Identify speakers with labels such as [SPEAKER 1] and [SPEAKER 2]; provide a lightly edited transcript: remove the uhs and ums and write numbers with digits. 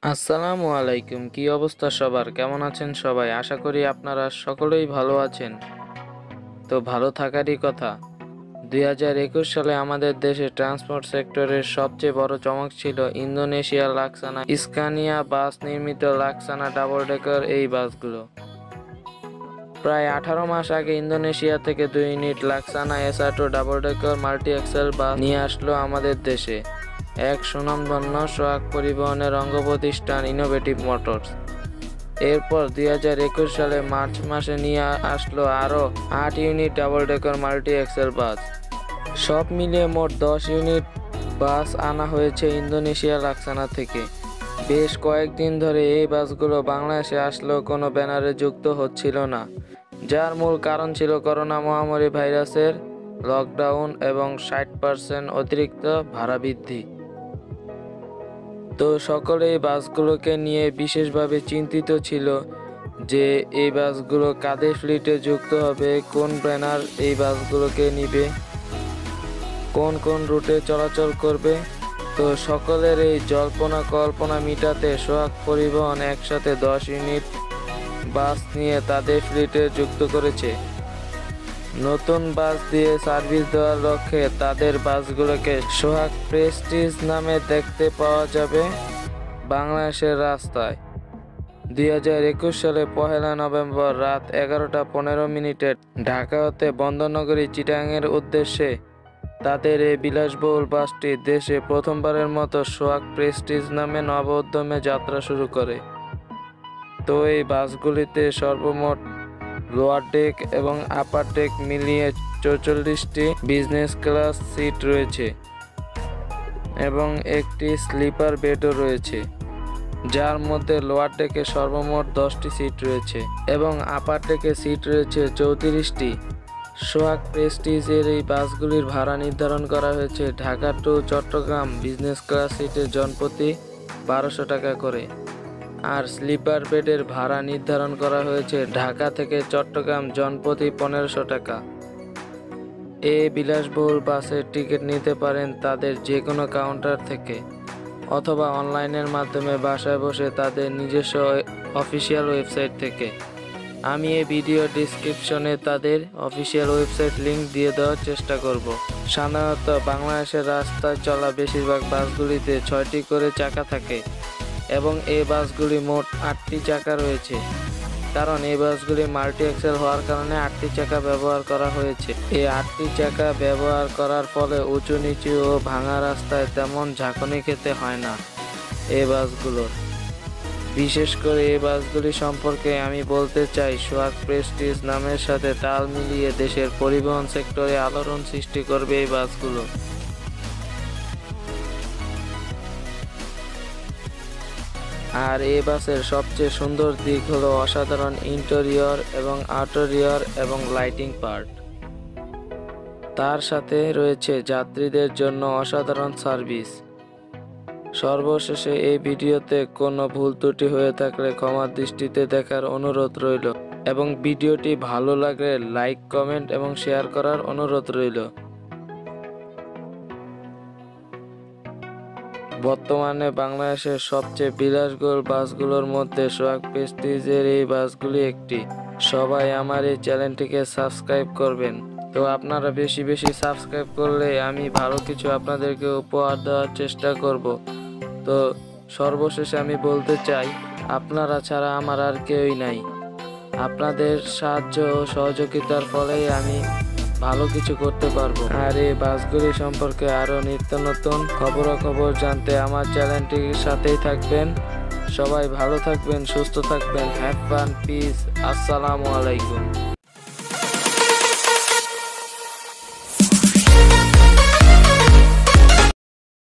[SPEAKER 1] আসসালামু আলাইকুম। কি অবস্থা সবার? কেমন আছেন সবাই? আশা করি আপনারা সকলেই ভালো আছেন। তো ভালো থাকারই কথা। 2021 সালে আমাদের দেশে ট্রান্সপোর্ট সেক্টরের সবচেয়ে বড় চমক ছিল ইন্দোনেশিয়ার লাক্সানা স্কানিয়া বাস নির্মিত লাক্সানা ডাবল ডেকার এই বাসগুলো। প্রায় 18 মাস আগে ইন্দোনেশিয়া থেকে 2 ইউনিট লাক্সানা এসাটো double decker multi axle bus নিয়ে আসলো আমাদের দেশে এক সুনামধন্য সোহাগ পরিবহনের অঙ্গ প্রতিষ্ঠান ইনোভেটিভ মোটরস। এরপর 2021 সালে মার্চ মাসে নিয়ে আসলো আরও 8 unit double decker multi axle বাস। সব মিলিয়ে মোট 10 ইউনিট বাস আনা হয়েছে ইন্দোনেশিয়া লাক্সানা থেকে। বেশ কয়েকদিন ধরে এই বাসগুলো বাংলাদেশে আসলেও কোনো ব্যানারে যুক্ত হচ্ছিল না, যার মূল কারণ ছিল করোনা মহামারী ভাইরাসের লকডাউন এবং 60% অতিরিক্ত ভাড়া বৃদ্ধি। তো সকলেই বাসগুলোকে নিয়ে বিশেষভাবে চিন্তিত ছিল যে এই বাসগুলো কাদের ফ্লিটে যুক্ত হবে, কোন ব্যানার এই বাসগুলোকে নিবে, কোন কোন রুটে চলাচল করবে। তো সকলের এই জল্পনা কল্পনা মিটাতে সোহাগ পরিবহন একসাথে 10 ইউনিট বাস নিয়ে তাদের ফ্লিটে যুক্ত করেছে। নতুন বাস দিয়ে সার্ভিস দেওয়ার লক্ষ্যে তাদের বাসগুলোকে সোহাগ প্রেস্টিজ নামে দেখতে পাওয়া যাবে বাংলাদেশের রাস্তায়। 2021 সালে 1 নভেম্বর রাত 11:15 ঢাকা হতে বন্দরনগরী চিটাগাংয়ের উদ্দেশ্যে তাদের এই বিলাসবহুল বাসটি দেশে প্রথমবারের মতো সোহাগ প্রেস্টিজ নামে নব উদ্যমে যাত্রা শুরু করে। তো এই বাসগুলিতে সর্বমোট লোয়ার ডেক এবং আপার ডেক মিলিয়ে 44টি বিজনেস ক্লাস সিট রয়েছে এবং একটি স্লিপার বেডও রয়েছে, যার মধ্যে লোয়ার ডেকে সর্বমোট 10টি সিট রয়েছে এবং আপার ডেকে সিট রয়েছে 34টি। সোহাগ প্রেস্টিজের এই বাসগুলির ভাড়া নির্ধারণ করা হয়েছে Dhaka to Chittagong business class সিটের জনপ্রতি 1200 টাকা করে, আর স্লিপার বেডের ভাড়া নির্ধারণ করা হয়েছে ঢাকা থেকে চট্টগ্রাম জনপ্রতি 1500 টাকা। এই বিলাসবহুল বাসের টিকিট নিতে পারেন তাদের যে কোনো কাউন্টার থেকে অথবা অনলাইনের মাধ্যমে বাসায় বসে তাদের নিজস্ব অফিসিয়াল ওয়েবসাইট থেকে। আমি এই ভিডিও ডিসক্রিপশনে তাদের অফিসিয়াল ওয়েবসাইট লিংক দিয়ে দেওয়ার চেষ্টা করব। সাধারণত বাংলাদেশের রাস্তায় চলা বেশিরভাগ বাসগুলিতে 6টি করে চাকা থাকে এবং এই বাসগুলি মোট 8টি চাকা রয়েছে, কারণ এই বাসগুলি মাল্টি এক্সেল হওয়ার কারণে 8টি চাকা ব্যবহার করা হয়েছে। এই 8টি চাকা ব্যবহার করার ফলে উঁচু নিচু ও ভাঙা রাস্তায় তেমন ঝাঁকুনি খেতে হয় না এই বাসগুলোর। বিশেষ করে এই বাসগুলি সম্পর্কে আমি বলতে চাই, সোহাগ প্রেস্টিজ নামের সাথে তাল মিলিয়ে দেশের পরিবহন সেক্টরে আলোড়ন সৃষ্টি করবে এই বাসগুলো। আর এই বাসের সবচেয়ে সুন্দর দিক হলো অসাধারণ ইন্টেরিয়র এবং আউটেরিয়র এবং লাইটিং পার্ট। তার সাথে রয়েছে যাত্রীদের জন্য অসাধারণ সার্ভিস। সর্বশেষে এই ভিডিওতে কোনো ভুল ত্রুটি হয়ে থাকলে ক্ষমার দৃষ্টিতে দেখার অনুরোধ রইল এবং ভিডিওটি ভালো লাগলে লাইক, কমেন্ট এবং শেয়ার করার অনুরোধ রইল। বর্তমানে বাংলাদেশের সবচেয়ে বিলাসবহুল বাসগুলোর মধ্যে সোহাগ প্রেস্টিজের এই বাসগুলি একটি। সবাই আমার এই চ্যানেলটিকে সাবস্ক্রাইব করবেন। তো আপনারা বেশি বেশি সাবস্ক্রাইব করলে আমি ভালো কিছু আপনাদেরকে উপহার দেওয়ার চেষ্টা করব। তো সর্বশেষে আমি বলতে চাই, আপনারা ছাড়া আমার আর কেউই নাই। আপনাদের সাহায্য ও সহযোগিতার ফলেই আমি ভালো কিছু করতে পারবো। আর এই বাসগুলি সম্পর্কে আরো নিত্য নতুন খবরাখবর জানতে আমার চ্যানেলটির সাথেই থাকবেন। সবাই ভালো থাকবেন, সুস্থ থাকবেন। Have fun, piece. আসসালামু আলাইকুম।